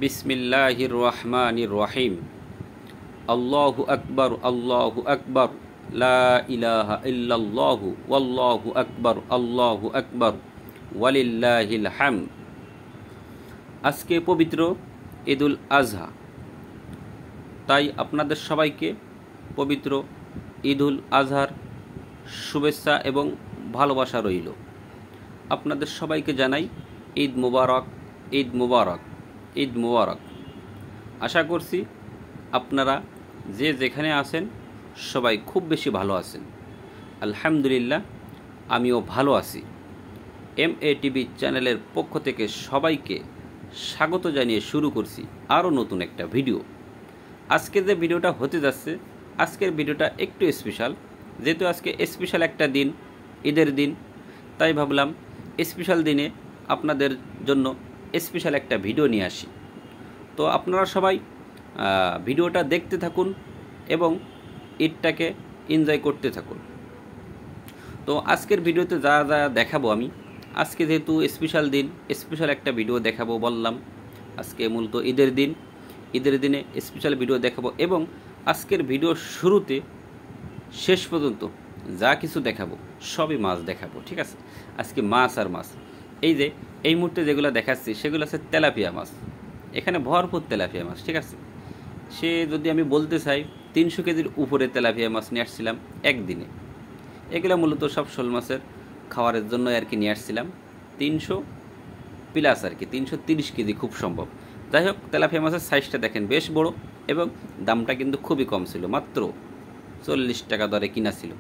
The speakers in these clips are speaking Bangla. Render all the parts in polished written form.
বিসমিল্লাহির রহমানির রহিম। আল্লাহু আকবার, আল্লাহু আকবার, লা ইলাহা ইল্লাল্লাহু ওয়াল্লাহু আকবার, আল্লাহু আকবার, ওয়ালিল্লাহিল হামদ। আজকে পবিত্র ঈদুল আজহা, তাই আপনাদের সবাইকে পবিত্র ঈদুল আজহার শুভেচ্ছা এবং ভালোবাসা রইল। আপনাদের সবাইকে জানাই ঈদ মুবারক, ঈদ মুবারক, ঈদ মুবারক। আশা করছি আপনারা যে যেখানে আছেন সবাই খুব বেশি ভালো আছেন। আলহামদুলিল্লাহ, আমিও ভালো আছি। MATV চ্যানেলের পক্ষ থেকে সবাইকে স্বাগত জানিয়ে শুরু করছি আরও নতুন একটা ভিডিও। আজকে যে ভিডিওটা হতে যাচ্ছে, আজকের ভিডিওটা একটু স্পেশাল, যেহেতু আজকে স্পেশাল একটা দিন, ঈদের দিন, তাই ভাবলাম স্পেশাল দিনে আপনাদের জন্য স্পেশাল একটা ভিডিও নিয়ে আসি। তো আপনারা সবাই ভিডিওটা দেখতে থাকুন এবং ঈদটাকে এনজয় করতে থাকুন। তো আজকের ভিডিওতে যা যা দেখাবো আমি, আজকে যেহেতু স্পেশাল দিন, স্পেশাল একটা ভিডিও দেখাবো বললাম। আজকে মূলত ঈদের দিন, ঈদের দিনে স্পেশাল ভিডিও দেখাবো এবং আজকের ভিডিওর শুরুতে শেষ পর্যন্ত যা কিছু দেখাবো সবই মাছ দেখাবো, ঠিক আছে? আজকে মাছ আর মাছ। এই যে এই মুহূর্তে যেগুলো দেখাচ্ছি সেগুলো আছে তেলাপিয়া মাছ। এখানে ভরপুর তেলাপিয়া মাছ, ঠিক আছে? সে যদি আমি বলতে চাই 300 কেজির উপরে তেলাপিয়া মাছ নিয়ে আসছিলাম একদিনে। এগুলো মূলত সব শোল মাছের খাওয়ারের জন্য আর কি নিয়ে আসছিলাম। 300 প্লাস আর কি, 330 কেজি খুব সম্ভব। যাই হোক, তেলাপিয়া মাছের সাইজটা দেখেন বেশ বড় এবং দামটা কিন্তু খুবই কম ছিল, মাত্র 40 টাকা দরে কিনা ছিল।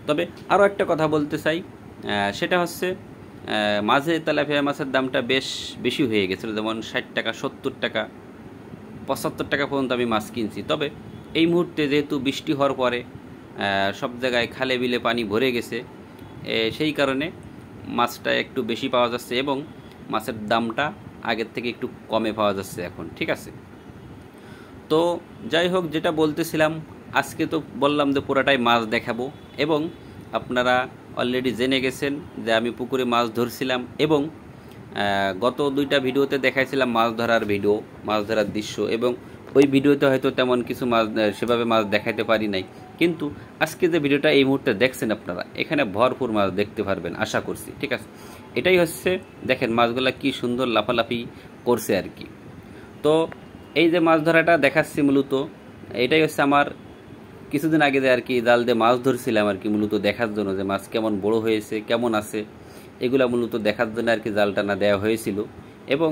তবে আরও একটা কথা বলতে চাই, সেটা হচ্ছে মাঝে তেলাপিয়া মাছের দামটা বেশ বেশি হয়ে গেছিলো, যেমন 60 টাকা, 70 টাকা, 75 টাকা পর্যন্ত আমি মাছ কিনছি। তবে এই মুহূর্তে যেহেতু বৃষ্টি হওয়ার পরে সব জায়গায় খালে বিলে পানি ভরে গেছে, সেই কারণে মাছটা একটু বেশি পাওয়া যাচ্ছে এবং মাছের দামটা আগের থেকে একটু কমে পাওয়া যাচ্ছে এখন, ঠিক আছে? তো যাই হোক, যেটা বলতেছিলাম, আজকে তো বললাম যে পুরাটাই মাছ দেখাবো এবং আপনারা অলরেডি জেনে গেছেন যে আমি পুকুরে মাছ ধরছিলাম এবং গত 2টা ভিডিওতে দেখাইছিলাম মাছ ধরার ভিডিও, মাছ ধরার দৃশ্য, এবং ওই ভিডিওতে হয়তো তেমন কিছু মাছ সেভাবে মাছ দেখাইতে পারি নাই। কিন্তু আজকে যে ভিডিওটা এই মুহূর্তে দেখছেন আপনারা, এখানে ভরপুর মাছ দেখতে পারবেন আশা করছি, ঠিক আছে? এটাই হচ্ছে, দেখেন মাছগুলা কি সুন্দর লাফালাফি করছে আর কি। তো এই যে মাছ ধরাটা দেখাচ্ছি মূলত, এটাই হচ্ছে আমার কিছুদিন আগে যে আর কি জাল দিয়ে মাছ ধরছিলাম আর কি, মূলত দেখার জন্য যে মাছ কেমন বড় হয়েছে, কেমন আছে, এগুলা মূলত দেখার জন্য আর কি জালটা না দেওয়া হয়েছিল। এবং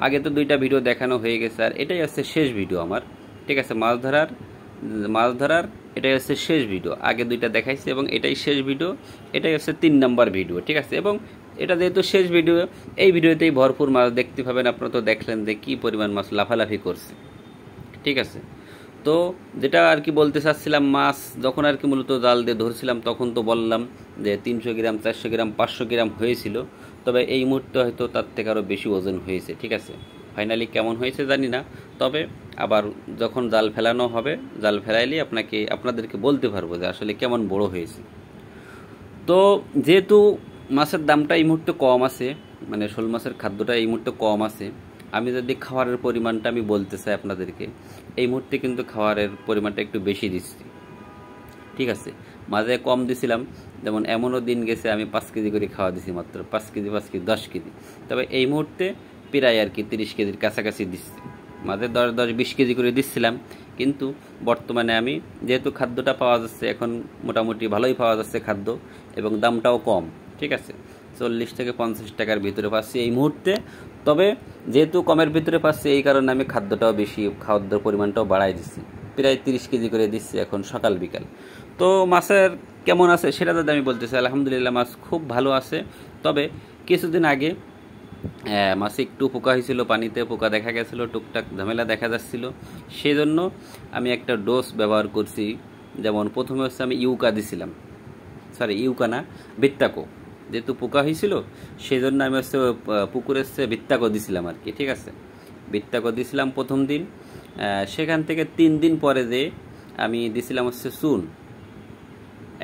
আগে তো 2টা ভিডিও দেখানো হয়ে গেছে, আর এটাই হচ্ছে শেষ ভিডিও আমার, ঠিক আছে? মাছ ধরার এটাই হচ্ছে শেষ ভিডিও। আগে 2টা দেখাইছি এবং এটাই শেষ ভিডিও, এটাই হচ্ছে 3 নম্বর ভিডিও, ঠিক আছে? এবং এটা যেহেতু শেষ ভিডিও, এই ভিডিওতেই ভরপুর মাছ দেখতে পাবেন। আপনারা তো দেখলেন যে কী পরিমাণ মাছ লাফালাফি করছে, ঠিক আছে? তো যেটা আর কি বলতে চাচ্ছিলাম, মাছ যখন আর কি মূলত জাল দিয়ে ধরছিলাম তখন তো বললাম যে 300 গ্রাম, 400 গ্রাম, 500 গ্রাম হয়েছিল। তবে এই মুহূর্তে হয়তো তার থেকে আরও বেশি ওজন হয়েছে, ঠিক আছে? ফাইনালি কেমন হয়েছে জানি না, তবে আবার যখন জাল ফেলানো হবে, জাল ফেলাইলে আপনাদেরকে বলতে পারবো যে আসলে কেমন বড় হয়েছে। তো যেহেতু মাছের দামটা এই মুহূর্তে কম আছে, মানে শোল মাছের খাদ্যটা এই মুহূর্তে কম আছে, আমি যদি খাবারের পরিমাণটা আমি বলতে চাই আপনাদেরকে, এই মুহূর্তে কিন্তু খাবারের পরিমাণটা একটু বেশি দিচ্ছি, ঠিক আছে? মাঝে কম দিছিলাম, যেমন এমনও দিন গেছে আমি 5 কেজি করে খাওয়া দিছি, মাত্র 5 কেজি, 5 কেজি, 10 কেজি। তবে এই মুহূর্তে প্রায় আর কি 30 কেজির কাছাকাছি দিচ্ছি। মাঝে 10-20 কেজি করে দিচ্ছিলাম, কিন্তু বর্তমানে আমি যেহেতু খাদ্যটা পাওয়া যাচ্ছে এখন, মোটামুটি ভালোই পাওয়া যাচ্ছে খাদ্য এবং দামটাও কম, ঠিক আছে? 40 থেকে 50 টাকার ভিতরে পাচ্ছি এই মুহূর্তে। তবে যেহেতু কমের ভিতরে পাচ্ছি, এই কারণে আমি খাদ্যটাও বেশি, খাদ্যের পরিমাণটাও বাড়াই দিচ্ছি, প্রায় 30 কেজি করে দিচ্ছি এখন সকাল বিকাল। তো মাছের কেমন আছে সেটা যদি আমি বলতে চাই, আলহামদুলিল্লাহ মাছ খুব ভালো আছে। তবে কিছুদিন আগে মাছে একটু পোকা হয়েছিল, পানিতে পোকা দেখা গেছিলো, টুকটাক ঝামেলা দেখা যাচ্ছিল, সেই জন্য আমি একটা ডোজ ব্যবহার করছি। যেমন প্রথমে হচ্ছে আমি ইউকা দিছিলাম, ইউকা না, ভিত্তাকো। যেহেতু পোকা হয়েছিল সেই জন্য আমি হচ্ছে পুকুরে হচ্ছে ভিত্তাকো দিছিলাম আর কি, ঠিক আছে? ভিত্তাকো দিছিলাম প্রথম দিন, সেখান থেকে 3 দিন পরে যে আমি দিছিলাম হচ্ছে চুন।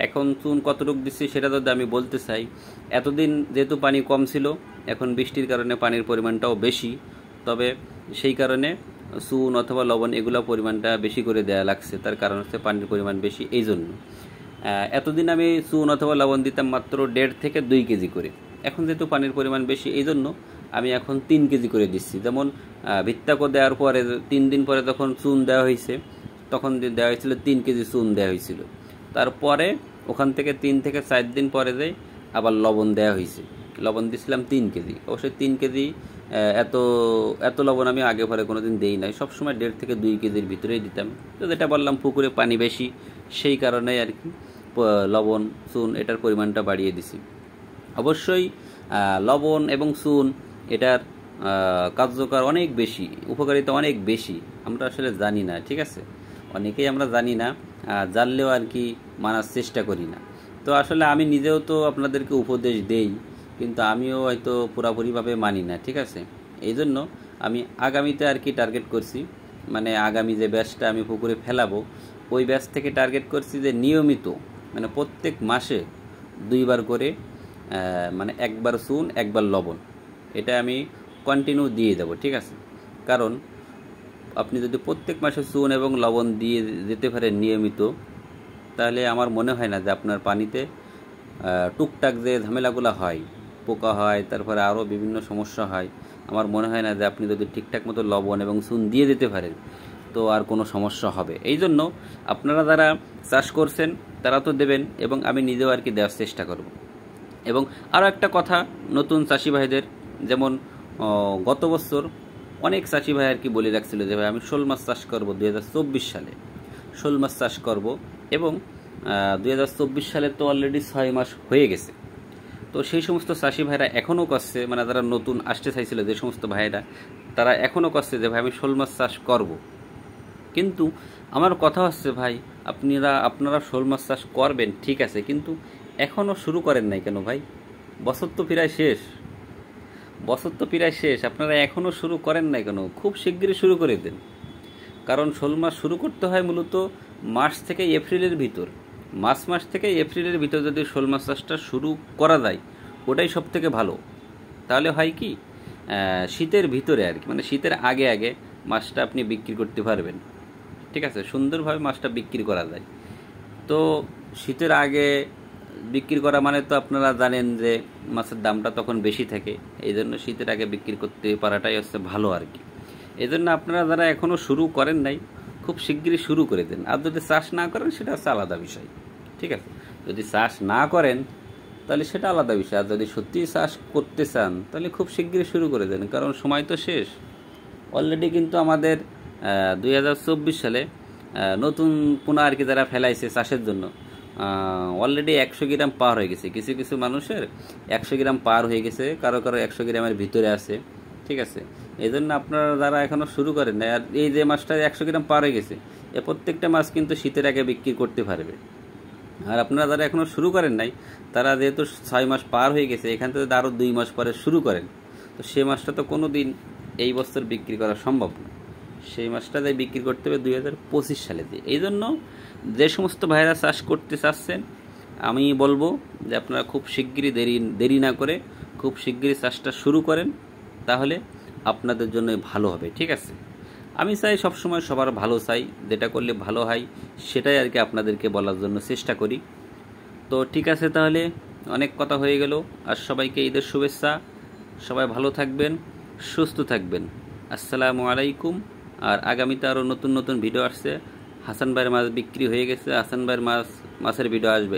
এখন চুন কতটুকু দিচ্ছি সেটা যদি আমি বলতে চাই, এতদিন যেহেতু পানি কম ছিল, এখন বৃষ্টির কারণে পানির পরিমাণটাও বেশি। তবে সেই কারণে চুন অথবা লবণ এগুলো পরিমাণটা বেশি করে দেওয়া লাগছে, তার কারণ হচ্ছে পানির পরিমাণ বেশি। এই জন্য এতদিন আমি চুন অথবা লবণ দিতাম মাত্র 1.5 থেকে 2 কেজি করে, এখন যেহেতু পানির পরিমাণ বেশি এই জন্য আমি এখন 3 কেজি করে দিচ্ছি। যেমন ভিত্তাকো দেওয়ার পরে 3 দিন পরে তখন চুন দেওয়া হয়েছে, তখন দেওয়া হয়েছিল 3 কেজি চুন দেওয়া হয়েছিল। তারপরে ওখান থেকে 3 থেকে 4 দিন পরে যাই আবার লবণ দেওয়া হয়েছে, লবণ দিয়েছিলাম 3 কেজি। অবশ্যই 3 কেজি এত এত লবণ আমি আগে পরে কোনো দিন দিই নাই, সবসময় 1.5 থেকে 2 কেজির ভিতরেই দিতাম। তো যেটা বললাম পুকুরে পানি বেশি, সেই কারণে আর কি লবণ চুন এটার পরিমাণটা বাড়িয়ে দিছি। অবশ্যই লবণ এবং চুন এটার কার্যকর অনেক বেশি, উপকারিতা অনেক বেশি, আমরা আসলে জানি না। ঠিক আছে, অনেকেই আমরা জানি না, জানলেও আর কি মানার চেষ্টা করি না। তো আসলে আমি নিজেও তো আপনাদেরকে উপদেশ দেই, কিন্তু আমিও হয়তো পুরোপুরিভাবে মানি না। ঠিক আছে, এই জন্য আমি আগামীতে আর কি টার্গেট করছি, মানে আগামী যে ব্যাচটা আমি পুকুরে ফেলাবো ওই ব্যাচ থেকে টার্গেট করছি যে নিয়মিত, মানে প্রত্যেক মাসে 2 বার করে, মানে 1 বার চুন 1 বার লবণ, এটা আমি কন্টিনিউ দিয়ে দেবো। ঠিক আছে, কারণ আপনি যদি প্রত্যেক মাসে চুন এবং লবণ দিয়ে যেতে পারেন নিয়মিত, তাহলে আমার মনে হয় না যে আপনার পানিতে টুকটাক যে ঝামেলাগুলো হয়, পোকা হয়, তারপরে আরও বিভিন্ন সমস্যা হয়, আমার মনে হয় না যে আপনি যদি ঠিকঠাক মতো লবণ এবং চুন দিয়ে যেতে পারেন তো আর কোনো সমস্যা হবে। এই জন্য আপনারা যারা চাষ করছেন তারা তো দেবেন, এবং আমি নিজেও আর কি দেওয়ার চেষ্টা করব। এবং আরও একটা কথা নতুন চাষি ভাইদের, যেমন গত বছর অনেক চাষি ভাই আর কি বলে রাখছিল যে ভাই আমি শোল মাছ চাষ করবো 2024 সালে, শোল মাছ চাষ করব, এবং 2024 সালে তো অলরেডি 6 মাস হয়ে গেছে। তো সেই সমস্ত চাষি ভাইরা এখনও করছে, মানে যারা নতুন আসতে চাইছিল যে সমস্ত ভাইরা, তারা এখনও করছে যে ভাই আমি শোল মাছ চাষ করব। কিন্তু আমার কথা হচ্ছে ভাই, আপনারা শোল মাছ চাষ করবেন ঠিক আছে, কিন্তু এখনও শুরু করেন নাই কেন ভাই? বছর তো প্রায় শেষ, আপনারা এখনও শুরু করেন নাই কেন? খুব শিগগিরই শুরু করে দেন, কারণ শোল মাছ শুরু করতে হয় মূলত মার্চ থেকে এপ্রিলের ভিতর। মাস থেকে এপ্রিলের ভিতর যদি শোল মাছ চাষটা শুরু করা যায় ওটাই সব থেকে ভালো। তাহলে হয় কি, শীতের ভিতরে আর কি, মানে শীতের আগে আগে মাছটা আপনি বিক্রি করতে পারবেন। ঠিক আছে, সুন্দরভাবে মাছটা বিক্রি করা যায়। তো শীতের আগে বিক্রি করা মানে তো আপনারা জানেন যে মাছের দামটা তখন বেশি থাকে, এই জন্য শীতের আগে বিক্রি করতে পারাটাই হচ্ছে ভালো আর কি। এই জন্য আপনারা যারা এখনও শুরু করেন নাই খুব শিগগিরই শুরু করে দেন। আর যদি চাষ না করেন সেটা হচ্ছে আলাদা বিষয়। ঠিক আছে, যদি চাষ না করেন তাহলে সেটা আলাদা বিষয়, আর যদি সত্যিই চাষ করতে চান তাহলে খুব শিগগিরই শুরু করে দেন, কারণ সময় তো শেষ অলরেডি। কিন্তু আমাদের 2024 সালে নতুন পোনা আর কি যারা ফেলাইছে চাষের জন্য অলরেডি 100 গ্রাম পার হয়ে গেছে, কিছু কিছু মানুষের 100 গ্রাম পার হয়ে গেছে, কারো 100 গ্রামের ভিতরে আছে। ঠিক আছে, এই জন্য আপনারা যারা এখনও শুরু করেন না, আর এই যে মাছটা 100 গ্রাম পার হয়ে গেছে, এ প্রত্যেকটা মাছ কিন্তু শীতের আগে বিক্রি করতে পারবে। আর আপনারা যারা এখনও শুরু করেন নাই তারা যেহেতু 6 মাস পার হয়ে গেছে, এখান থেকে আরও 2 মাস পরে শুরু করেন, তো সেই মাছটা তো কোনো দিন এই বছর বিক্রি করা সম্ভব না, সেই মাছটা যাই বিক্রি করতে হবে 2025 সালে দিয়ে। এই জন্য যে সমস্ত ভাইরা চাষ করতে চাচ্ছেন আমি বলবো যে আপনারা খুব শিগগিরই দেরি না করে খুব শিগগিরই চাষটা শুরু করেন, তাহলে আপনাদের জন্য ভালো হবে। ঠিক আছে, আমি চাই সবসময় সবার ভালো চাই, যেটা করলে ভালো হয় সেটাই আর কি আপনাদেরকে বলার জন্য চেষ্টা করি। তো ঠিক আছে, তাহলে অনেক কথা হয়ে গেল। আর সবাইকে ঈদের শুভেচ্ছা, সবাই ভালো থাকবেন, সুস্থ থাকবেন। আসসালামু আলাইকুম। আর আগামীতে আরও নতুন নতুন ভিডিও আসছে। হাসান ভাইয়ের মাছ বিক্রি হয়ে গেছে, হাসান ভাইয়ের মাছের ভিডিও আসবে।